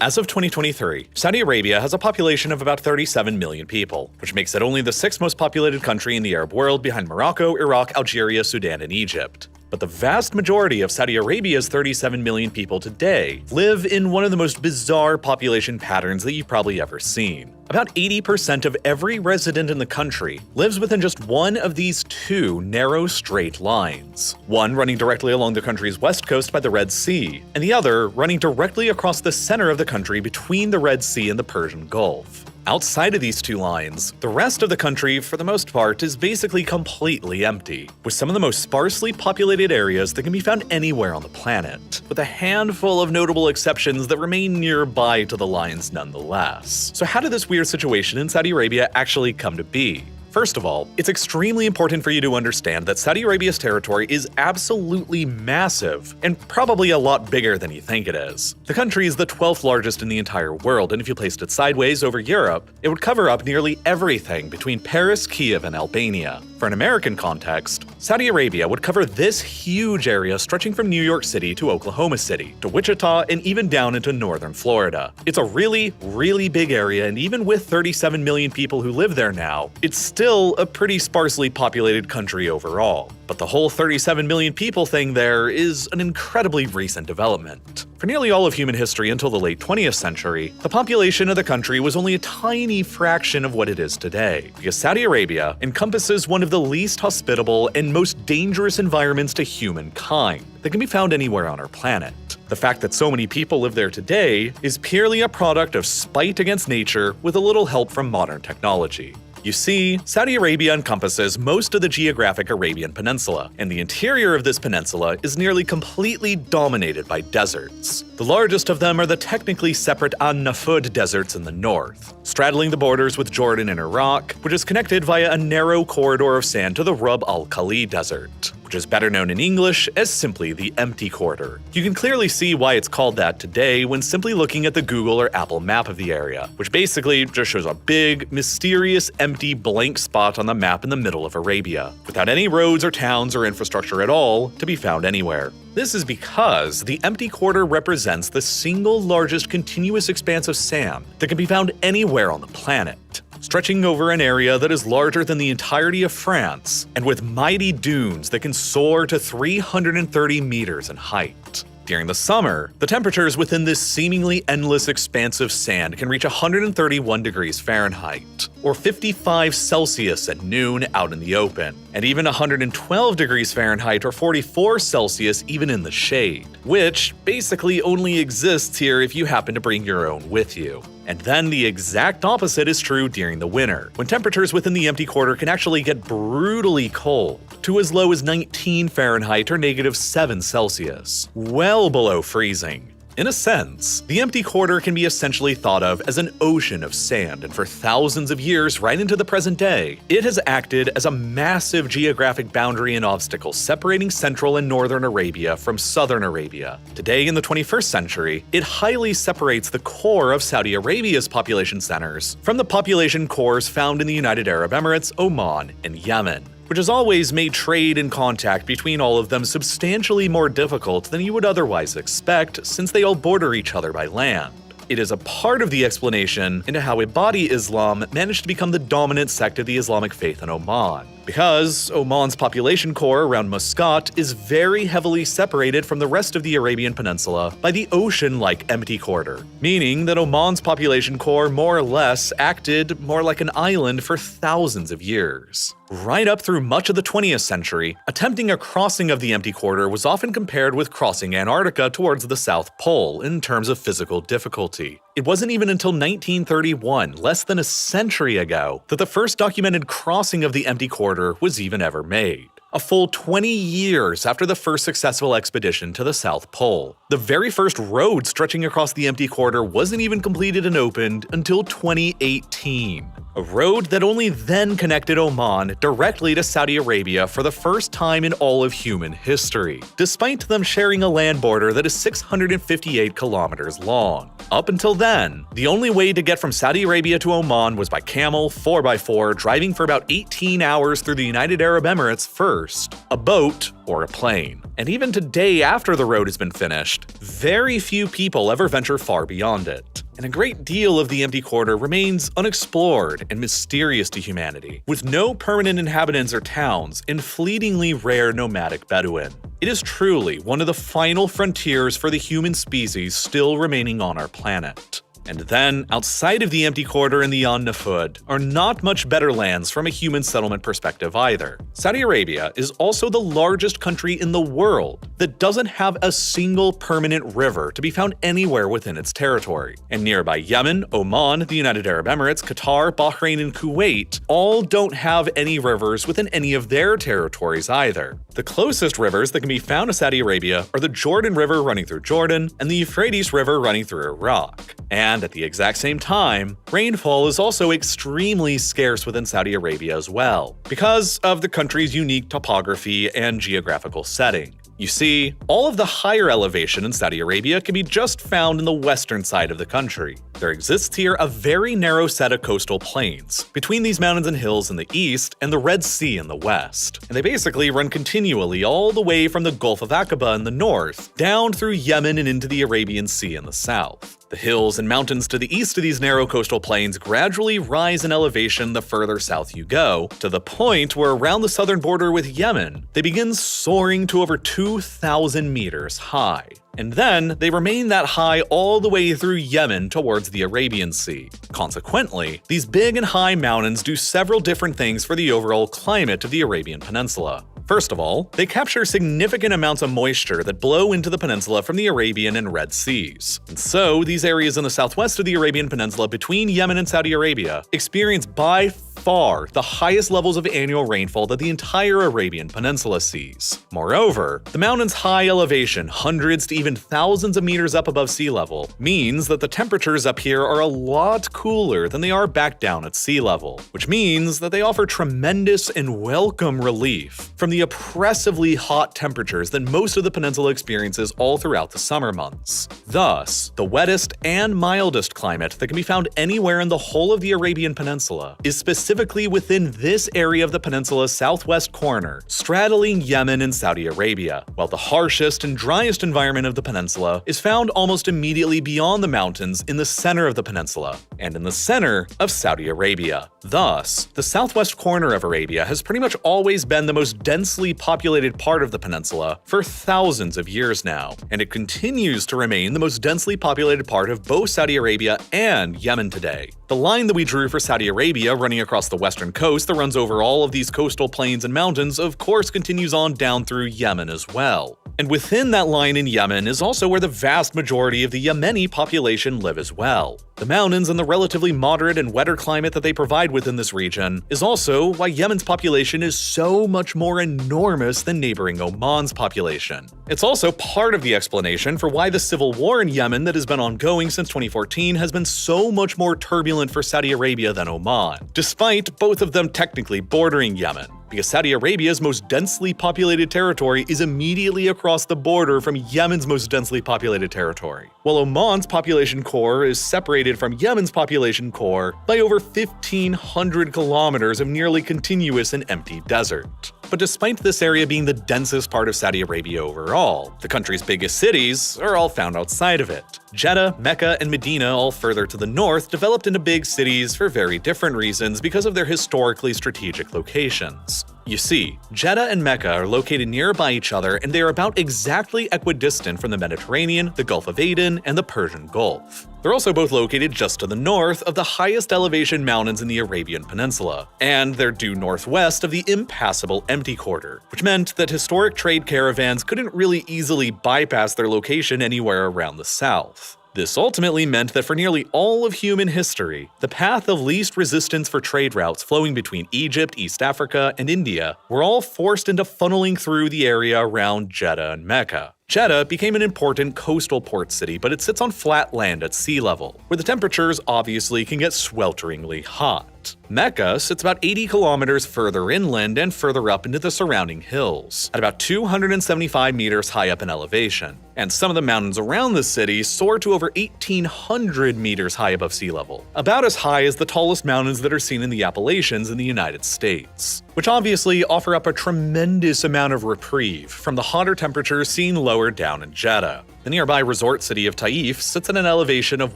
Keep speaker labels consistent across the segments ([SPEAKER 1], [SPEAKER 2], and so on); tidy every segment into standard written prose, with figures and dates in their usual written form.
[SPEAKER 1] As of 2023, Saudi Arabia has a population of about 37 million people, which makes it only the sixth most populated country in the Arab world behind Morocco, Iraq, Algeria, Sudan, and Egypt. But the vast majority of Saudi Arabia's 37 million people today live in one of the most bizarre population patterns that you've probably ever seen. About 80% of every resident in the country lives within just one of these two narrow straight lines. One running directly along the country's west coast by the Red Sea, and the other running directly across the center of the country between the Red Sea and the Persian Gulf. Outside of these two lines, the rest of the country, for the most part, is basically completely empty, with some of the most sparsely populated areas that can be found anywhere on the planet, with a handful of notable exceptions that remain nearby to the lines nonetheless. So how did this weird situation in Saudi Arabia actually come to be? First of all, it's extremely important for you to understand that Saudi Arabia's territory is absolutely massive, and probably a lot bigger than you think it is. The country is the 12th largest in the entire world, and if you placed it sideways over Europe, it would cover up nearly everything between Paris, Kiev, and Albania. For an American context, Saudi Arabia would cover this huge area stretching from New York City to Oklahoma City, to Wichita, and even down into northern Florida. It's a really, really big area, and even with 37 million people who live there now, it's still a pretty sparsely populated country overall. But the whole 37 million people thing there is an incredibly recent development. For nearly all of human history until the late 20th century, the population of the country was only a tiny fraction of what it is today, because Saudi Arabia encompasses one of the least hospitable and most dangerous environments to humankind that can be found anywhere on our planet. The fact that so many people live there today is purely a product of spite against nature with a little help from modern technology. You see, Saudi Arabia encompasses most of the geographic Arabian Peninsula, and the interior of this peninsula is nearly completely dominated by deserts. The largest of them are the technically separate An-Nafud deserts in the north, straddling the borders with Jordan and Iraq, which is connected via a narrow corridor of sand to the Rub al-Khali Desert, which is better known in English as simply the Empty Quarter. You can clearly see why it's called that today when simply looking at the Google or Apple map of the area, which basically just shows a big, mysterious, empty, blank spot on the map in the middle of Arabia, without any roads or towns or infrastructure at all to be found anywhere. This is because the Empty Quarter represents the single largest continuous expanse of sand that can be found anywhere on the planet, stretching over an area that is larger than the entirety of France, and with mighty dunes that can soar to 330 meters in height. During the summer, the temperatures within this seemingly endless expanse of sand can reach 131 degrees Fahrenheit, or 55 Celsius at noon out in the open, and even 112 degrees Fahrenheit or 44 Celsius even in the shade, which basically only exists here if you happen to bring your own with you. And then the exact opposite is true during the winter, when temperatures within the Empty Quarter can actually get brutally cold, to as low as 19 Fahrenheit or -7 Celsius, well below freezing. In a sense, the Empty Quarter can be essentially thought of as an ocean of sand, and for thousands of years right into the present day, it has acted as a massive geographic boundary and obstacle separating central and northern Arabia from southern Arabia. Today, in the 21st century, it highly separates the core of Saudi Arabia's population centers from the population cores found in the United Arab Emirates, Oman, and Yemen, which has always made trade and contact between all of them substantially more difficult than you would otherwise expect, since they all border each other by land. It is a part of the explanation into how Ibadi Islam managed to become the dominant sect of the Islamic faith in Oman, because Oman's population core around Muscat is very heavily separated from the rest of the Arabian Peninsula by the ocean-like Empty Quarter, meaning that Oman's population core more or less acted more like an island for thousands of years. Right up through much of the 20th century, attempting a crossing of the Empty Quarter was often compared with crossing Antarctica towards the South Pole in terms of physical difficulty. It wasn't even until 1931, less than a century ago, that the first documented crossing of the Empty Quarter was even ever made. A full 20 years after the first successful expedition to the South Pole. The very first road stretching across the Empty Quarter wasn't even completed and opened until 2018. a road that only then connected Oman directly to Saudi Arabia for the first time in all of human history, despite them sharing a land border that is 658 kilometers long. Up until then, the only way to get from Saudi Arabia to Oman was by camel, 4x4, driving for about 18 hours through the United Arab Emirates first, a boat, or a plane. And even today, after the road has been finished, very few people ever venture far beyond it. And a great deal of the empty quarter remains unexplored and mysterious to humanity, with no permanent inhabitants or towns and fleetingly rare nomadic Bedouin. It is truly one of the final frontiers for the human species still remaining on our planet. And then, outside of the empty quarter and the An Nafud, are not much better lands from a human settlement perspective either. Saudi Arabia is also the largest country in the world that doesn't have a single permanent river to be found anywhere within its territory. And nearby Yemen, Oman, the United Arab Emirates, Qatar, Bahrain, and Kuwait all don't have any rivers within any of their territories either. The closest rivers that can be found to Saudi Arabia are the Jordan River running through Jordan and the Euphrates River running through Iraq. And at the exact same time, rainfall is also extremely scarce within Saudi Arabia as well, because of the country's unique topography and geographical setting. You see, all of the higher elevation in Saudi Arabia can be just found in the western side of the country. There exists here a very narrow set of coastal plains, between these mountains and hills in the east and the Red Sea in the west, and they basically run continually all the way from the Gulf of Aqaba in the north, down through Yemen and into the Arabian Sea in the south. The hills and mountains to the east of these narrow coastal plains gradually rise in elevation the further south you go, to the point where around the southern border with Yemen, they begin soaring to over 2,000 meters high. And then they remain that high all the way through Yemen towards the Arabian Sea. Consequently, these big and high mountains do several different things for the overall climate of the Arabian Peninsula. First of all, they capture significant amounts of moisture that blow into the peninsula from the Arabian and Red Seas. And so, these areas in the southwest of the Arabian Peninsula between Yemen and Saudi Arabia experience by far the highest levels of annual rainfall that the entire Arabian Peninsula sees. Moreover, the mountain's high elevation, hundreds to even thousands of meters up above sea level, means that the temperatures up here are a lot cooler than they are back down at sea level, which means that they offer tremendous and welcome relief from the oppressively hot temperatures that most of the peninsula experiences all throughout the summer months. Thus, the wettest and mildest climate that can be found anywhere in the whole of the Arabian Peninsula is specifically within this area of the peninsula's southwest corner, straddling Yemen and Saudi Arabia, while the harshest and driest environment of the peninsula is found almost immediately beyond the mountains in the center of the peninsula, and in the center of Saudi Arabia. Thus, the southwest corner of Arabia has pretty much always been the most densely populated part of the peninsula for thousands of years now, and it continues to remain the most densely populated part of both Saudi Arabia and Yemen today. The line that we drew for Saudi Arabia running across the western coast that runs over all of these coastal plains and mountains of course continues on down through Yemen as well. And within that line in Yemen is also where the vast majority of the Yemeni population live as well. The mountains and the relatively moderate and wetter climate that they provide within this region is also why Yemen's population is so much more enormous than neighboring Oman's population. It's also part of the explanation for why the civil war in Yemen that has been ongoing since 2014 has been so much more turbulent for Saudi Arabia than Oman, despite both of them technically bordering Yemen, because Saudi Arabia's most densely populated territory is immediately across the border from Yemen's most densely populated territory, while Oman's population core is separated from Yemen's population core by over 1,500 kilometers of nearly continuous and empty desert. But despite this area being the densest part of Saudi Arabia overall, the country's biggest cities are all found outside of it. Jeddah, Mecca, and Medina, all further to the north, developed into big cities for very different reasons because of their historically strategic locations. You see, Jeddah and Mecca are located nearby each other and they are about exactly equidistant from the Mediterranean, the Gulf of Aden, and the Persian Gulf. They're also both located just to the north of the highest elevation mountains in the Arabian Peninsula, and they're due northwest of the impassable empty quarter, which meant that historic trade caravans couldn't really easily bypass their location anywhere around the south. This ultimately meant that for nearly all of human history, the path of least resistance for trade routes flowing between Egypt, East Africa, and India were all forced into funneling through the area around Jeddah and Mecca. Jeddah became an important coastal port city, but it sits on flat land at sea level, where the temperatures obviously can get swelteringly hot. Mecca sits about 80 kilometers further inland and further up into the surrounding hills, at about 275 meters high up in elevation. And some of the mountains around the city soar to over 1,800 meters high above sea level, about as high as the tallest mountains that are seen in the Appalachians in the United States, which obviously offer up a tremendous amount of reprieve from the hotter temperatures seen lower down in Jeddah. The nearby resort city of Taif sits at an elevation of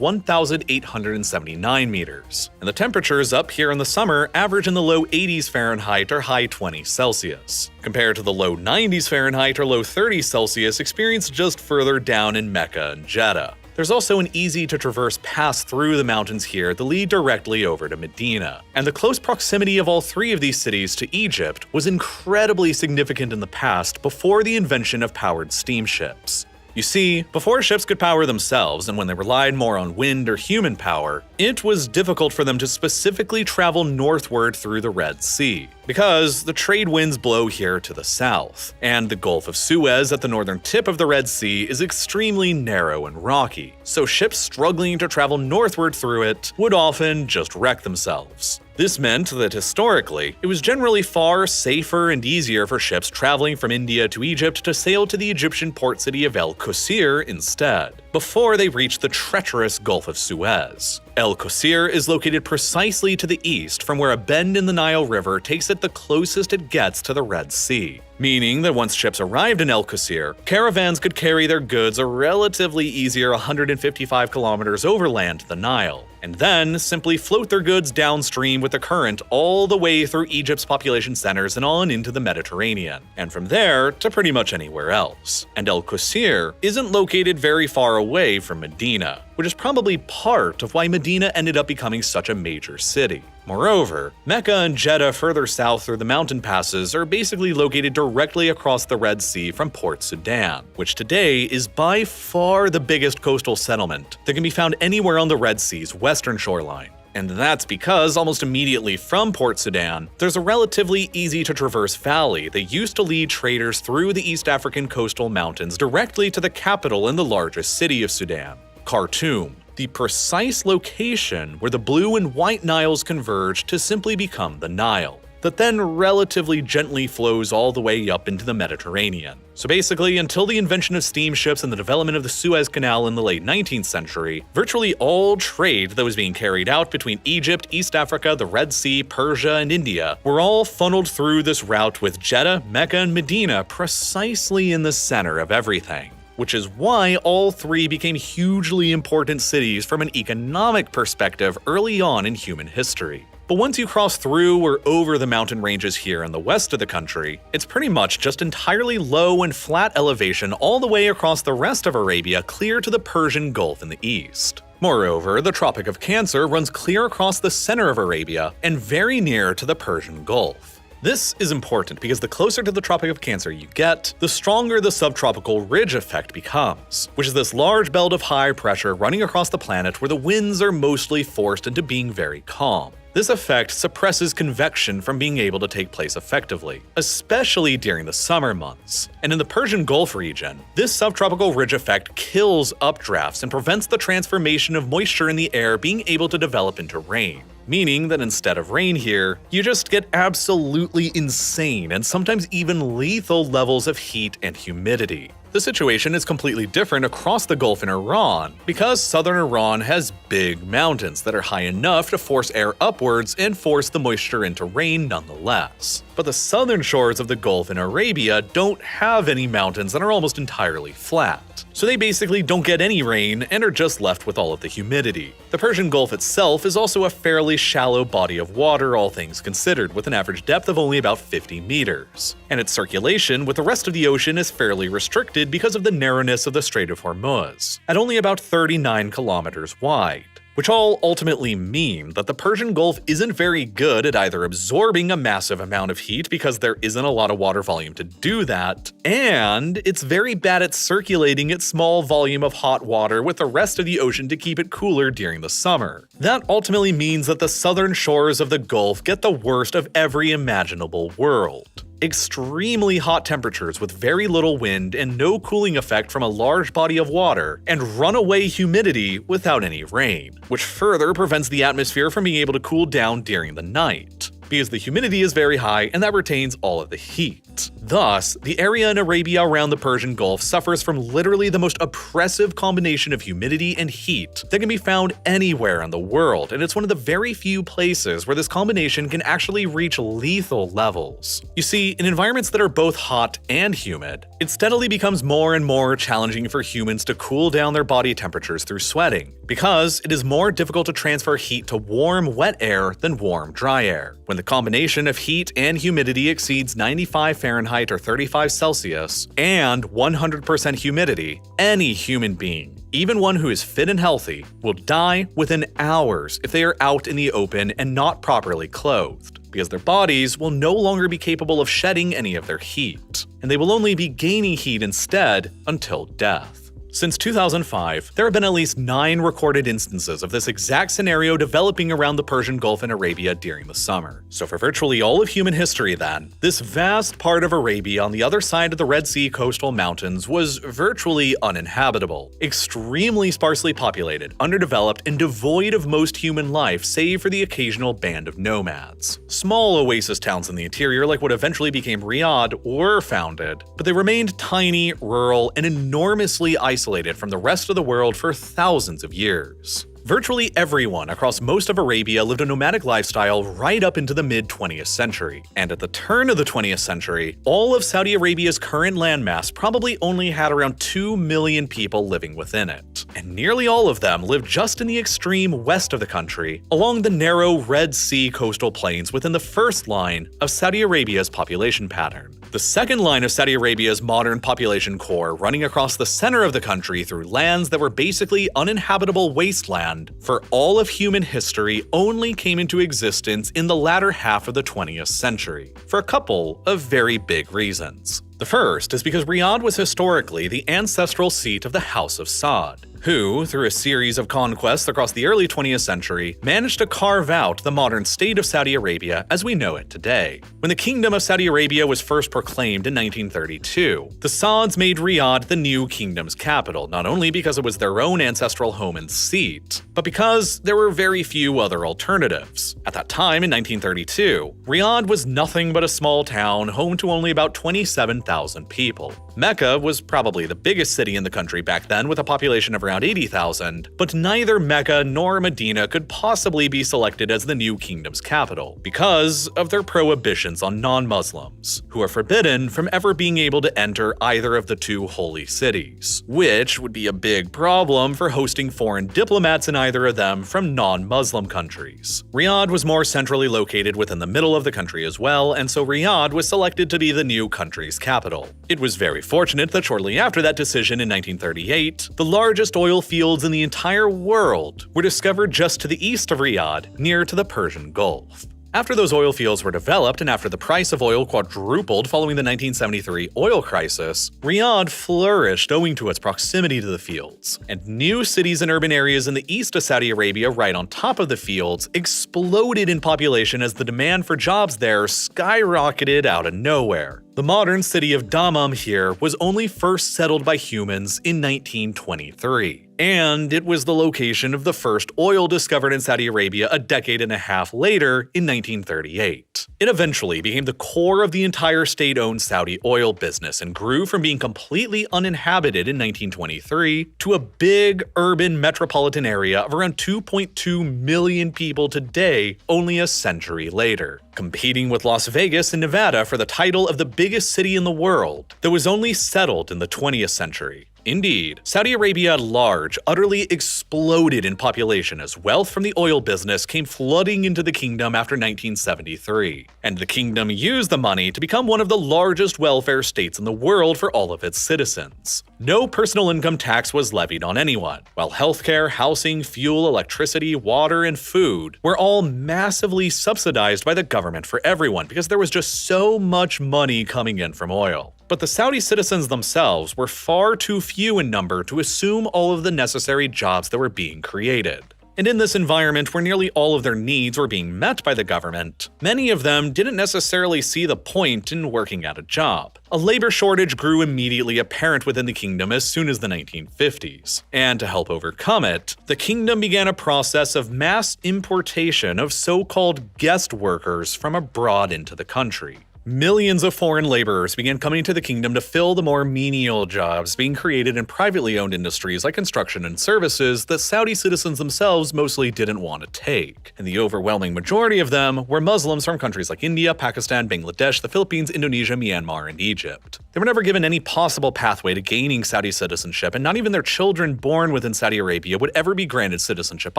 [SPEAKER 1] 1,879 meters, and the temperatures up here in the summer average in the low 80s Fahrenheit or high 20s Celsius, compared to the low 90s Fahrenheit or low 30s Celsius experienced just further down in Mecca and Jeddah. There's also an easy-to-traverse pass through the mountains here that lead directly over to Medina, and the close proximity of all three of these cities to Egypt was incredibly significant in the past before the invention of powered steamships. You see, before ships could power themselves and when they relied more on wind or human power, it was difficult for them to specifically travel northward through the Red Sea, because the trade winds blow here to the south, and the Gulf of Suez at the northern tip of the Red Sea is extremely narrow and rocky, so ships struggling to travel northward through it would often just wreck themselves. This meant that historically, it was generally far safer and easier for ships traveling from India to Egypt to sail to the Egyptian port city of El Qusir instead, before they reached the treacherous Gulf of Suez. El Qusir is located precisely to the east from where a bend in the Nile River takes it the closest it gets to the Red Sea, meaning that once ships arrived in El Qusir, caravans could carry their goods a relatively easier 155 kilometers overland to the Nile, and then simply float their goods downstream with the current all the way through Egypt's population centers and on into the Mediterranean, and from there to pretty much anywhere else. And El Qusir isn't located very far away from Medina, which is probably part of why Medina ended up becoming such a major city. Moreover, Mecca and Jeddah further south through the mountain passes are basically located directly across the Red Sea from Port Sudan, which today is by far the biggest coastal settlement that can be found anywhere on the Red Sea's western shoreline. And that's because almost immediately from Port Sudan, there's a relatively easy-to-traverse valley that used to lead traders through the East African coastal mountains directly to the capital and the largest city of Sudan, Khartoum, the precise location where the blue and white Niles converge to simply become the Nile, that then relatively gently flows all the way up into the Mediterranean. So basically, until the invention of steamships and the development of the Suez Canal in the late 19th century, virtually all trade that was being carried out between Egypt, East Africa, the Red Sea, Persia, and India were all funneled through this route with Jeddah, Mecca, and Medina precisely in the center of everything, which is why all three became hugely important cities from an economic perspective early on in human history. But once you cross through or over the mountain ranges here in the west of the country, it's pretty much just entirely low and flat elevation all the way across the rest of Arabia clear to the Persian Gulf in the east. Moreover, the Tropic of Cancer runs clear across the center of Arabia and very near to the Persian Gulf. This is important because the closer to the Tropic of Cancer you get, the stronger the subtropical ridge effect becomes, which is this large belt of high pressure running across the planet where the winds are mostly forced into being very calm. This effect suppresses convection from being able to take place effectively, especially during the summer months. And in the Persian Gulf region, this subtropical ridge effect kills updrafts and prevents the transformation of moisture in the air being able to develop into rain. Meaning that instead of rain here, you just get absolutely insane and sometimes even lethal levels of heat and humidity. The situation is completely different across the Gulf in Iran, because southern Iran has big mountains that are high enough to force air upwards and force the moisture into rain nonetheless. But the southern shores of the Gulf in Arabia don't have any mountains and are almost entirely flat, so they basically don't get any rain and are just left with all of the humidity. The Persian Gulf itself is also a fairly shallow body of water, all things considered, with an average depth of only about 50 meters. And its circulation with the rest of the ocean is fairly restricted because of the narrowness of the Strait of Hormuz, at only about 39 kilometers wide. Which all ultimately mean that the Persian Gulf isn't very good at either absorbing a massive amount of heat because there isn't a lot of water volume to do that, and it's very bad at circulating its small volume of hot water with the rest of the ocean to keep it cooler during the summer. That ultimately means that the southern shores of the Gulf get the worst of every imaginable world. extremely hot temperatures with very little wind and no cooling effect from a large body of water, and runaway humidity without any rain, which further prevents the atmosphere from being able to cool down during the night, because the humidity is very high and that retains all of the heat. Thus, the area in Arabia around the Persian Gulf suffers from literally the most oppressive combination of humidity and heat that can be found anywhere in the world, and it's one of the very few places where this combination can actually reach lethal levels. You see, in environments that are both hot and humid, it steadily becomes more and more challenging for humans to cool down their body temperatures through sweating, because it is more difficult to transfer heat to warm, wet air than warm, dry air. When the combination of heat and humidity exceeds 95 Fahrenheit or 35 Celsius and 100% humidity, any human being, even one who is fit and healthy, will die within hours if they are out in the open and not properly clothed, because their bodies will no longer be capable of shedding any of their heat, and they will only be gaining heat instead until death. Since 2005, there have been at least 9 recorded instances of this exact scenario developing around the Persian Gulf and Arabia during the summer. So for virtually all of human history then, this vast part of Arabia on the other side of the Red Sea coastal mountains was virtually uninhabitable, extremely sparsely populated, underdeveloped, and devoid of most human life save for the occasional band of nomads. Small oasis towns in the interior like what eventually became Riyadh were founded, but they remained tiny, rural, and enormously isolated from the rest of the world for thousands of years. Virtually everyone across most of Arabia lived a nomadic lifestyle right up into the mid-20th century, and at the turn of the 20th century, all of Saudi Arabia's current landmass probably only had around 2 million people living within it, and nearly all of them lived just in the extreme west of the country, along the narrow Red Sea coastal plains within the first line of Saudi Arabia's population pattern. The second line of Saudi Arabia's modern population core, running across the center of the country through lands that were basically uninhabitable wasteland for all of human history, only came into existence in the latter half of the 20th century, for a couple of very big reasons. The first is because Riyadh was historically the ancestral seat of the House of Saud, who, through a series of conquests across the early 20th century, managed to carve out the modern state of Saudi Arabia as we know it today. When the Kingdom of Saudi Arabia was first proclaimed in 1932, the Sauds made Riyadh the new kingdom's capital, not only because it was their own ancestral home and seat, but because there were very few other alternatives. At that time, in 1932, Riyadh was nothing but a small town home to only about 27,000 people. Mecca was probably the biggest city in the country back then, with a population of around 80,000, but neither Mecca nor Medina could possibly be selected as the new kingdom's capital because of their prohibitions on non-Muslims, who are forbidden from ever being able to enter either of the two holy cities, which would be a big problem for hosting foreign diplomats in either of them from non-Muslim countries. Riyadh was more centrally located within the middle of the country as well, and so Riyadh was selected to be the new country's capital. It was very fortunate that shortly after that decision in 1938, the largest oil fields in the entire world were discovered just to the east of Riyadh, near to the Persian Gulf. After those oil fields were developed and after the price of oil quadrupled following the 1973 oil crisis, Riyadh flourished owing to its proximity to the fields, and new cities and urban areas in the east of Saudi Arabia right on top of the fields exploded in population as the demand for jobs there skyrocketed out of nowhere. The modern city of Dammam here was only first settled by humans in 1923, and it was the location of the first oil discovered in Saudi Arabia a decade and a half later in 1938. It eventually became the core of the entire state-owned Saudi oil business and grew from being completely uninhabited in 1923 to a big urban metropolitan area of around 2.2 million people today, only a century later, competing with Las Vegas and Nevada for the title of the biggest city in the world that was only settled in the 20th century. Indeed, Saudi Arabia at large utterly exploded in population as wealth from the oil business came flooding into the kingdom after 1973, and the kingdom used the money to become one of the largest welfare states in the world for all of its citizens. No personal income tax was levied on anyone, while healthcare, housing, fuel, electricity, water, and food were all massively subsidized by the government for everyone because there was just so much money coming in from oil. But the Saudi citizens themselves were far too few in number to assume all of the necessary jobs that were being created. And in this environment where nearly all of their needs were being met by the government, many of them didn't necessarily see the point in working at a job. A labor shortage grew immediately apparent within the kingdom as soon as the 1950s. And to help overcome it, the kingdom began a process of mass importation of so-called guest workers from abroad into the country. Millions of foreign laborers began coming to the kingdom to fill the more menial jobs being created in privately owned industries like construction and services that Saudi citizens themselves mostly didn't want to take. And the overwhelming majority of them were Muslims from countries like India, Pakistan, Bangladesh, the Philippines, Indonesia, Myanmar, and Egypt. They were never given any possible pathway to gaining Saudi citizenship, and not even their children born within Saudi Arabia would ever be granted citizenship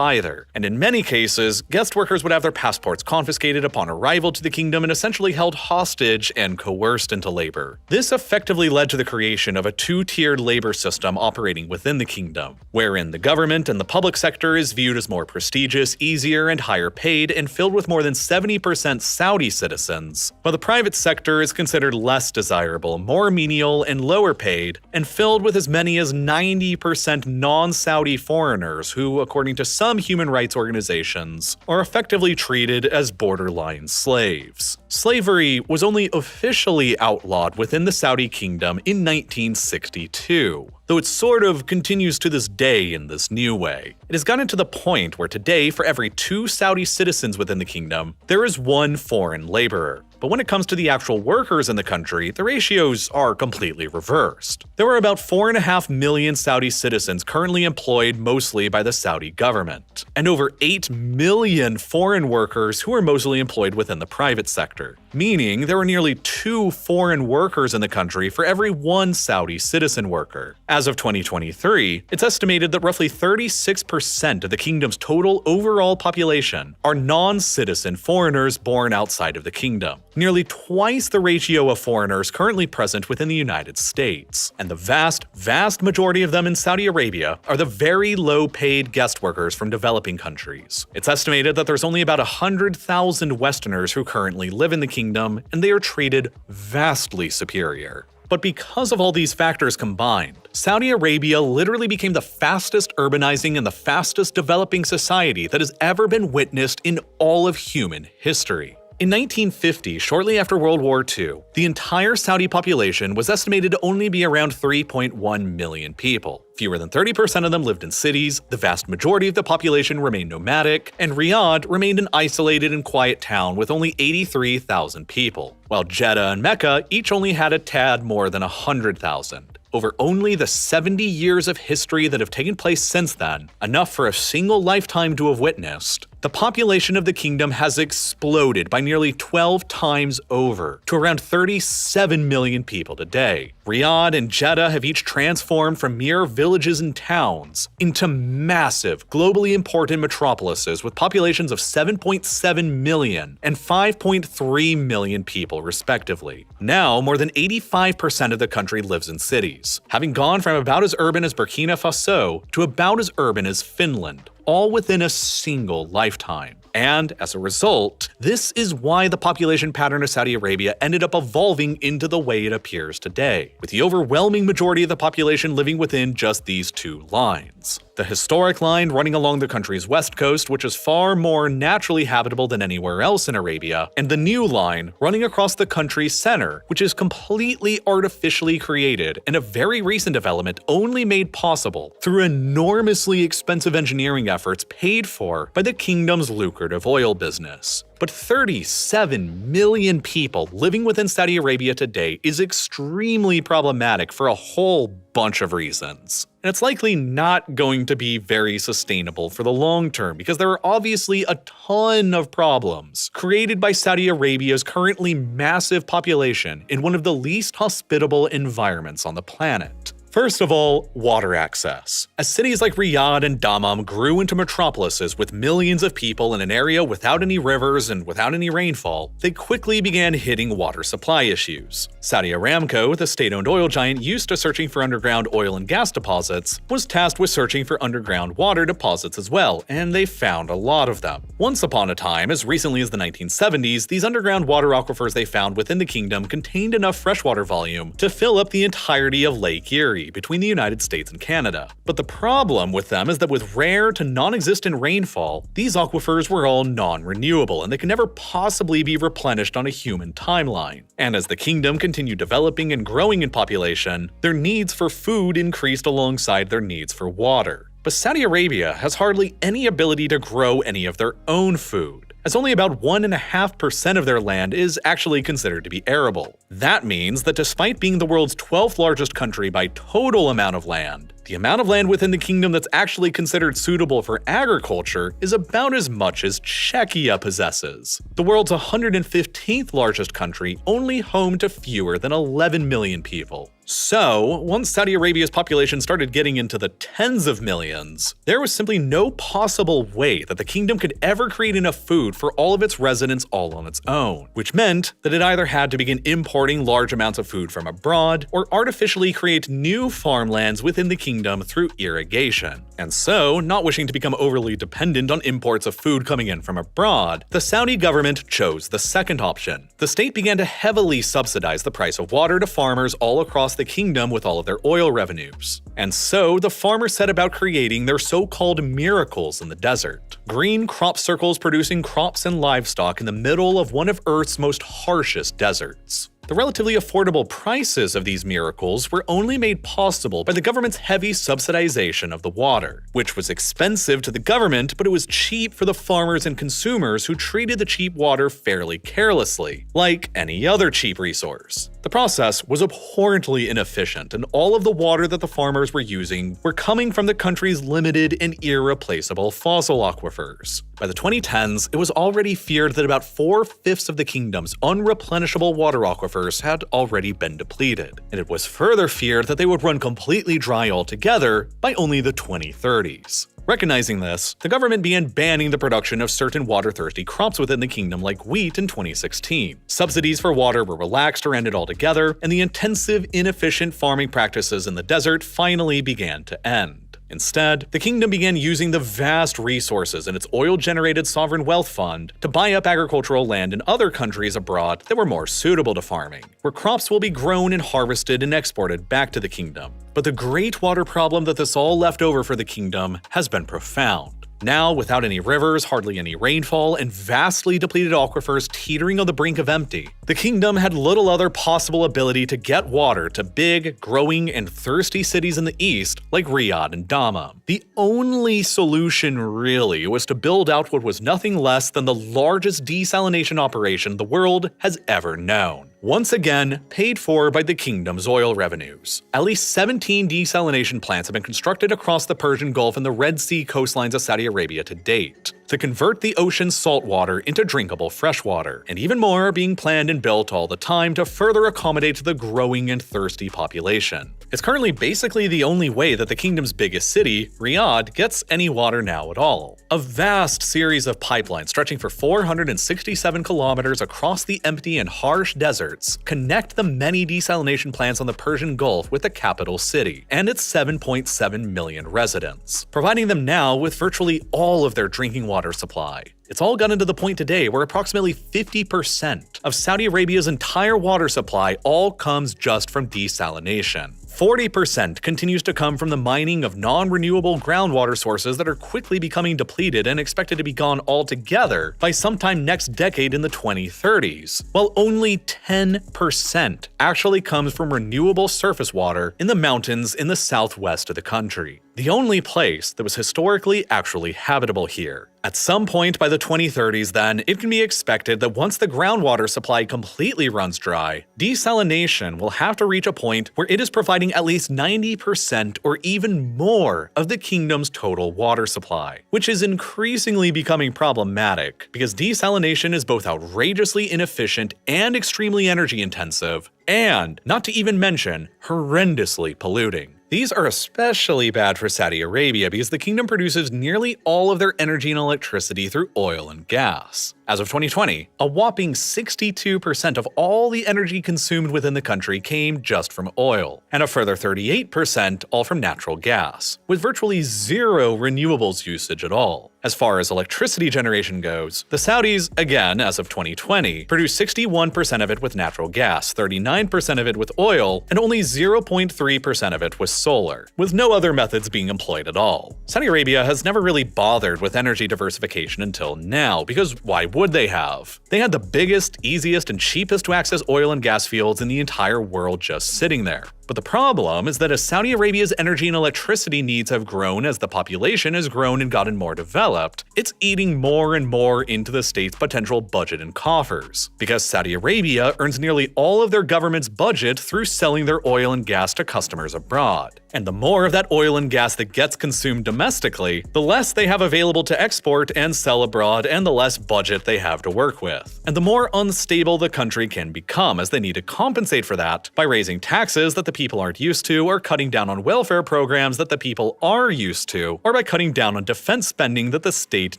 [SPEAKER 1] either. And in many cases, guest workers would have their passports confiscated upon arrival to the kingdom and essentially held hostage and coerced into labor. This effectively led to the creation of a two-tiered labor system operating within the kingdom, wherein the government and the public sector is viewed as more prestigious, easier, and higher paid, and filled with more than 70% Saudi citizens, while the private sector is considered less desirable, more menial, and lower paid, and filled with as many as 90% non-Saudi foreigners who, according to some human rights organizations, are effectively treated as borderline slaves. Slavery was only officially outlawed within the Saudi kingdom in 1962, though it sort of continues to this day in this new way. It has gotten to the point where today, for every 2 Saudi citizens within the kingdom, there is 1 foreign laborer. But when it comes to the actual workers in the country, the ratios are completely reversed. There are about 4.5 million Saudi citizens currently employed mostly by the Saudi government, and over 8 million foreign workers who are mostly employed within the private sector, meaning there are nearly 2 foreign workers in the country for every 1 Saudi citizen worker. As of 2023, it's estimated that roughly 36% of the kingdom's total overall population are non-citizen foreigners born outside of the kingdom, nearly twice the ratio of foreigners currently present within the United States. And the vast majority of them in Saudi Arabia are the very low-paid guest workers from developing countries. It's estimated that there's only about 100,000 Westerners who currently live in the kingdom, and they are treated vastly superior. But because of all these factors combined, Saudi Arabia literally became the fastest urbanizing and the fastest developing society that has ever been witnessed in all of human history. In 1950, shortly after World War II, the entire Saudi population was estimated to only be around 3.1 million people. Fewer than 30% of them lived in cities, the vast majority of the population remained nomadic, and Riyadh remained an isolated and quiet town with only 83,000 people, while Jeddah and Mecca each only had a tad more than 100,000. Over only the 70 years of history that have taken place since then, enough for a single lifetime to have witnessed, the population of the kingdom has exploded by nearly 12 times over to around 37 million people today. Riyadh and Jeddah have each transformed from mere villages and towns into massive, globally important metropolises with populations of 7.7 million and 5.3 million people respectively. Now, more than 85% of the country lives in cities, having gone from about as urban as Burkina Faso to about as urban as Finland, all within a single lifetime. And as a result, this is why the population pattern of Saudi Arabia ended up evolving into the way it appears today, with the overwhelming majority of the population living within just these 2 lines. The historic line running along the country's west coast, which is far more naturally habitable than anywhere else in Arabia, and the new line running across the country's center, which is completely artificially created and a very recent development only made possible through enormously expensive engineering efforts paid for by the kingdom's lucrative oil business. But 37 million people living within Saudi Arabia today is extremely problematic for a whole bunch of reasons. And it's likely not going to be very sustainable for the long term because there are obviously a ton of problems created by Saudi Arabia's currently massive population in one of the least hospitable environments on the planet. First of all, water access. As cities like Riyadh and Dammam grew into metropolises with millions of people in an area without any rivers and without any rainfall, they quickly began hitting water supply issues. Saudi Aramco, the state-owned oil giant used to searching for underground oil and gas deposits, was tasked with searching for underground water deposits as well, and they found a lot of them. Once upon a time, as recently as the 1970s, these underground water aquifers they found within the kingdom contained enough freshwater volume to fill up the entirety of Lake Erie. Sea between the United States and Canada. But the problem with them is that with rare to non-existent rainfall, these aquifers were all non-renewable and they could never possibly be replenished on a human timeline. And as the kingdom continued developing and growing in population, their needs for food increased alongside their needs for water. But Saudi Arabia has hardly any ability to grow any of their own food, as only about 1.5% of their land is actually considered to be arable. That means that despite being the world's 12th largest country by total amount of land, the amount of land within the kingdom that's actually considered suitable for agriculture is about as much as Czechia possesses, the world's 115th largest country, only home to fewer than 11 million people. So, once Saudi Arabia's population started getting into the tens of millions, there was simply no possible way that the kingdom could ever create enough food for all of its residents all on its own, which meant that it either had to begin importing large amounts of food from abroad or artificially create new farmlands within the kingdom through irrigation. And so, not wishing to become overly dependent on imports of food coming in from abroad, the Saudi government chose the second option. The state began to heavily subsidize the price of water to farmers all across the kingdom with all of their oil revenues. And so, the farmers set about creating their so-called miracles in the desert. Green crop circles producing crops and livestock in the middle of one of Earth's most harshest deserts. The relatively affordable prices of these miracles were only made possible by the government's heavy subsidization of the water, which was expensive to the government, but it was cheap for the farmers and consumers who treated the cheap water fairly carelessly, like any other cheap resource. The process was abhorrently inefficient, and all of the water that the farmers were using were coming from the country's limited and irreplaceable fossil aquifers. By the 2010s, it was already feared that about 4/5 of the kingdom's unreplenishable water aquifers had already been depleted, and it was further feared that they would run completely dry altogether by only the 2030s. Recognizing this, the government began banning the production of certain water-thirsty crops within the kingdom like wheat in 2016. Subsidies for water were relaxed or ended altogether, and the intensive, inefficient farming practices in the desert finally began to end. Instead, the kingdom began using the vast resources in its oil-generated sovereign wealth fund to buy up agricultural land in other countries abroad that were more suitable to farming, where crops will be grown and harvested and exported back to the kingdom. But the great water problem that this all left over for the kingdom has been profound. Now, without any rivers, hardly any rainfall, and vastly depleted aquifers teetering on the brink of empty, the kingdom had little other possible ability to get water to big, growing, and thirsty cities in the east like Riyadh and Dammam. The only solution, really, was to build out what was nothing less than the largest desalination operation the world has ever known. Once again, paid for by the kingdom's oil revenues. At least 17 desalination plants have been constructed across the Persian Gulf and the Red Sea coastlines of Saudi Arabia to date, to convert the ocean's salt water into drinkable freshwater, and even more are being planned and built all the time to further accommodate the growing and thirsty population. It's currently basically the only way that the kingdom's biggest city, Riyadh, gets any water now at all. A vast series of pipelines stretching for 467 kilometers across the empty and harsh deserts connect the many desalination plants on the Persian Gulf with the capital city and its 7.7 million residents, providing them now with virtually all of their drinking water supply. It's all gotten to the point today where approximately 50% of Saudi Arabia's entire water supply all comes just from desalination. 40% continues to come from the mining of non-renewable groundwater sources that are quickly becoming depleted and expected to be gone altogether by sometime next decade in the 2030s, while only 10% actually comes from renewable surface water in the mountains in the southwest of the country, the only place that was historically actually habitable here. At some point by the 2030s, then, it can be expected that once the groundwater supply completely runs dry, desalination will have to reach a point where it is providing at least 90% or even more of the kingdom's total water supply, which is increasingly becoming problematic because desalination is both outrageously inefficient and extremely energy intensive, and, not to even mention, horrendously polluting. These are especially bad for Saudi Arabia because the kingdom produces nearly all of their energy and electricity through oil and gas. As of 2020, a whopping 62% of all the energy consumed within the country came just from oil, and a further 38% all from natural gas, with virtually zero renewables usage at all. As far as electricity generation goes, the Saudis, again as of 2020, produce 61% of it with natural gas, 39% of it with oil, and only 0.3% of it with solar, with no other methods being employed at all. Saudi Arabia has never really bothered with energy diversification until now, because why would they have? They had the biggest, easiest, and cheapest to access oil and gas fields in the entire world just sitting there. But the problem is that as Saudi Arabia's energy and electricity needs have grown as the population has grown and gotten more developed, it's eating more and more into the state's potential budget and coffers. Because Saudi Arabia earns nearly all of their government's budget through selling their oil and gas to customers abroad. And the more of that oil and gas that gets consumed domestically, the less they have available to export and sell abroad, and the less budget they have to work with. And the more unstable the country can become, as they need to compensate for that by raising taxes that the people aren't used to, or cutting down on welfare programs that the people are used to, or by cutting down on defense spending that the state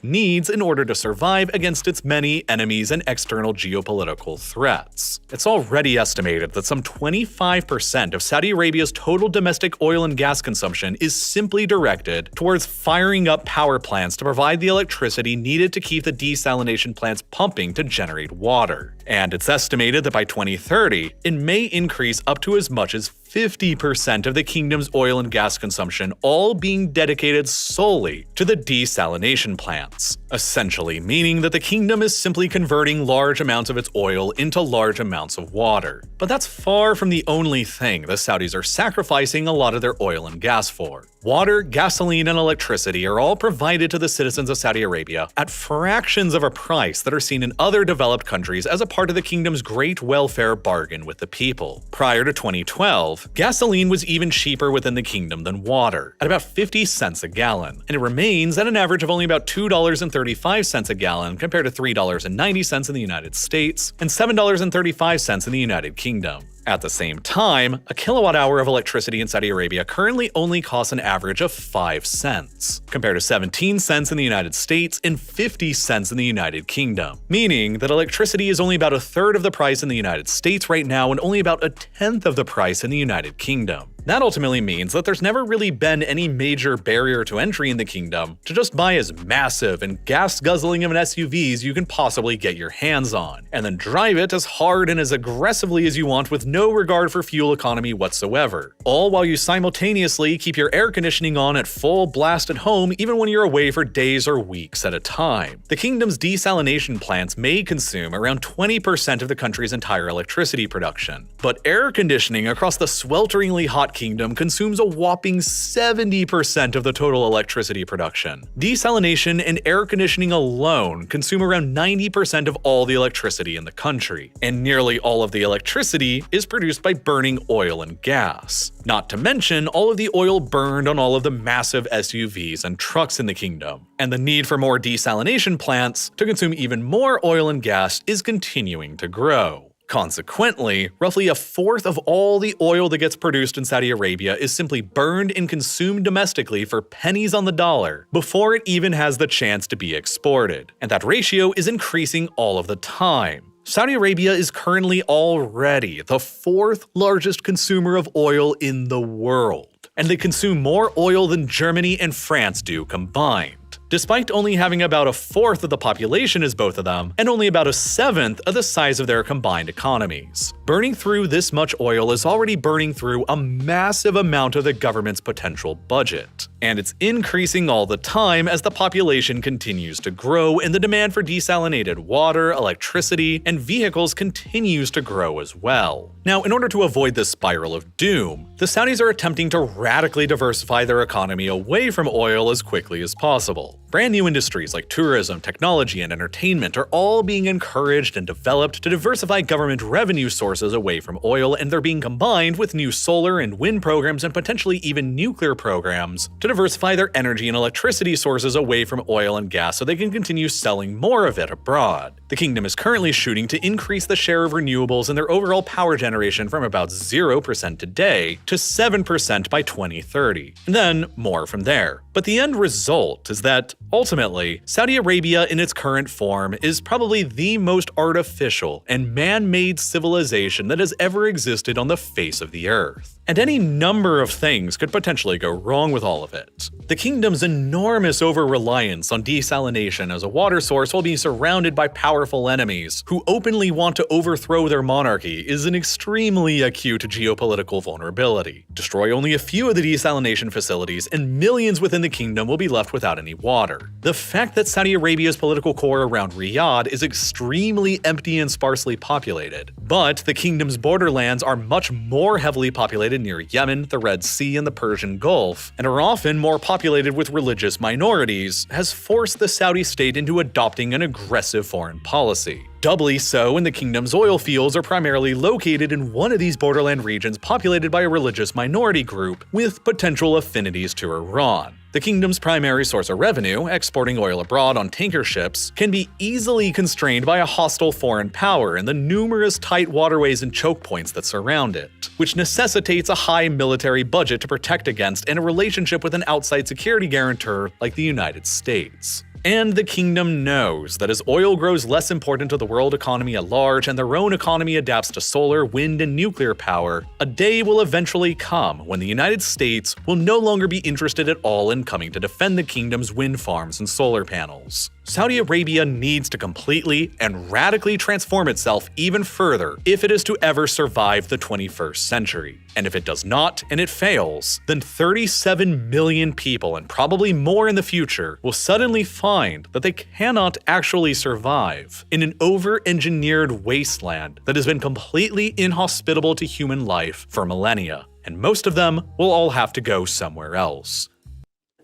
[SPEAKER 1] needs in order to survive against its many enemies and external geopolitical threats. It's already estimated that some 25% of Saudi Arabia's total domestic oil and gas consumption is simply directed towards firing up power plants to provide the electricity needed to keep the desalination plants pumping to generate water. And it's estimated that by 2030, it may increase up to as much as 50% of the kingdom's oil and gas consumption, all being dedicated solely to the desalination plants, essentially meaning that the kingdom is simply converting large amounts of its oil into large amounts of water. But that's far from the only thing the Saudis are sacrificing a lot of their oil and gas for. Water, gasoline, and electricity are all provided to the citizens of Saudi Arabia at fractions of a price that are seen in other developed countries as a part of the kingdom's great welfare bargain with the people. Prior to 2012, gasoline was even cheaper within the kingdom than water, at about 50 cents a gallon, and it remains at an average of only about $2.35 a gallon compared to $3.90 in the United States and $7.35 in the United Kingdom. At the same time, a kilowatt hour of electricity in Saudi Arabia currently only costs an average of 5 cents, compared to 17 cents in the United States and 50 cents in the United Kingdom, meaning that electricity is only about a third of the price in the United States right now and only about a tenth of the price in the United Kingdom. That ultimately means that there's never really been any major barrier to entry in the kingdom to just buy as massive and gas-guzzling of an SUV as you can possibly get your hands on, and then drive it as hard and as aggressively as you want with no regard for fuel economy whatsoever, all while you simultaneously keep your air conditioning on at full blast at home even when you're away for days or weeks at a time. The kingdom's desalination plants may consume around 20% of the country's entire electricity production, but air conditioning across the swelteringly hot kingdom consumes a whopping 70% of the total electricity production. Desalination and air conditioning alone consume around 90% of all the electricity in the country, and nearly all of the electricity is produced by burning oil and gas. Not to mention all of the oil burned on all of the massive SUVs and trucks in the kingdom. And the need for more desalination plants to consume even more oil and gas is continuing to grow. Consequently, roughly a fourth of all the oil that gets produced in Saudi Arabia is simply burned and consumed domestically for pennies on the dollar before it even has the chance to be exported. And that ratio is increasing all of the time. Saudi Arabia is currently already the fourth largest consumer of oil in the world, and they consume more oil than Germany and France do combined, despite only having about a fourth of the population as both of them, and only about a seventh of the size of their combined economies. Burning through this much oil is already burning through a massive amount of the government's potential budget. And it's increasing all the time as the population continues to grow and the demand for desalinated water, electricity, and vehicles continues to grow as well. Now, in order to avoid this spiral of doom, the Saudis are attempting to radically diversify their economy away from oil as quickly as possible. Brand new industries like tourism, technology, and entertainment are all being encouraged and developed to diversify government revenue sources sources away from oil, and they're being combined with new solar and wind programs and potentially even nuclear programs to diversify their energy and electricity sources away from oil and gas so they can continue selling more of it abroad. The kingdom is currently shooting to increase the share of renewables in their overall power generation from about 0% today to 7% by 2030, and then more from there. But the end result is that, ultimately, Saudi Arabia in its current form is probably the most artificial and man-made civilization that has ever existed on the face of the earth. And any number of things could potentially go wrong with all of it. The kingdom's enormous over-reliance on desalination as a water source while being surrounded by powerful enemies who openly want to overthrow their monarchy is an extremely acute geopolitical vulnerability. Destroy only a few of the desalination facilities and millions within the kingdom will be left without any water. The fact that Saudi Arabia's political core around Riyadh is extremely empty and sparsely populated, but the kingdom's borderlands are much more heavily populated near Yemen, the Red Sea, and the Persian Gulf, and are often more populated with religious minorities, has forced the Saudi state into adopting an aggressive foreign policy. Doubly so when the kingdom's oil fields are primarily located in one of these borderland regions populated by a religious minority group with potential affinities to Iran. The kingdom's primary source of revenue, exporting oil abroad on tanker ships, can be easily constrained by a hostile foreign power and the numerous tight waterways and choke points that surround it, which necessitates a high military budget to protect against and a relationship with an outside security guarantor like the United States. And the kingdom knows that as oil grows less important to the world economy at large and their own economy adapts to solar, wind, and nuclear power, a day will eventually come when the United States will no longer be interested at all in coming to defend the kingdom's wind farms and solar panels. Saudi Arabia needs to completely and radically transform itself even further if it is to ever survive the 21st century. And if it does not, and it fails, then 37 million people, and probably more in the future, will suddenly find that they cannot actually survive in an over-engineered wasteland that has been completely inhospitable to human life for millennia. And most of them will all have to go somewhere else.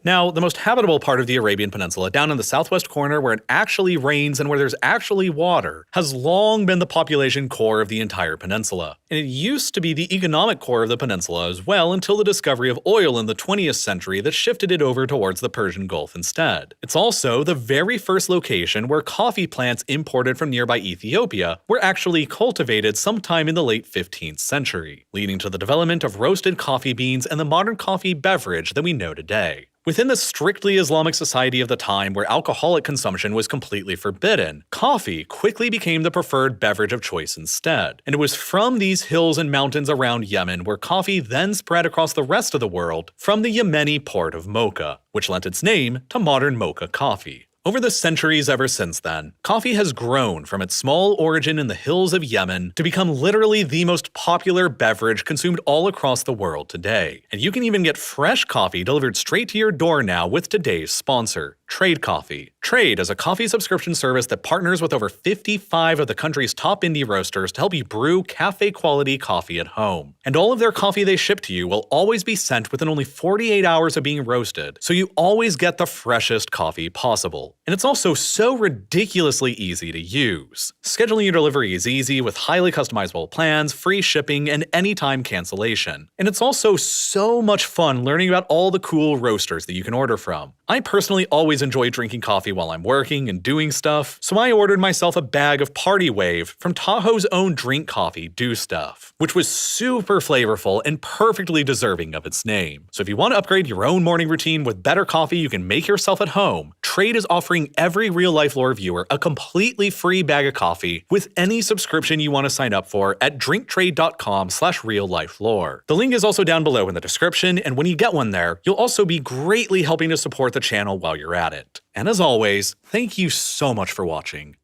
[SPEAKER 1] Now, the most habitable part of the Arabian Peninsula, down in the southwest corner where it actually rains and where there's actually water, has long been the population core of the entire peninsula. And it used to be the economic core of the peninsula as well until the discovery of oil in the 20th century that shifted it over towards the Persian Gulf instead. It's also the very first location where coffee plants imported from nearby Ethiopia were actually cultivated sometime in the late 15th century, leading to the development of roasted coffee beans and the modern coffee beverage that we know today. Within the strictly Islamic society of the time where alcoholic consumption was completely forbidden, coffee quickly became the preferred beverage of choice instead. And it was from these hills and mountains around Yemen where coffee then spread across the rest of the world from the Yemeni port of Mocha, which lent its name to modern mocha coffee. Over the centuries ever since then, coffee has grown from its small origin in the hills of Yemen to become literally the most popular beverage consumed all across the world today. And you can even get fresh coffee delivered straight to your door now with today's sponsor, Trade Coffee. Trade is a coffee subscription service that partners with over 55 of the country's top indie roasters to help you brew cafe-quality coffee at home. And all of their coffee they ship to you will always be sent within only 48 hours of being roasted, so you always get the freshest coffee possible. And it's also so ridiculously easy to use. Scheduling your delivery is easy with highly customizable plans, free shipping, and anytime cancellation. And it's also so much fun learning about all the cool roasters that you can order from. I personally always enjoy drinking coffee while I'm working and doing stuff, so I ordered myself a bag of Party Wave from Tahoe's own drink coffee, Do Stuff, which was super flavorful and perfectly deserving of its name. So if you want to upgrade your own morning routine with better coffee you can make yourself at home, Trade is offering every RealLifeLore viewer a completely free bag of coffee with any subscription you want to sign up for at drinktrade.com/RealLifeLore. The link is also down below in the description, and when you get one there, you'll also be greatly helping to support the channel while you're at it. And as always, thank you so much for watching.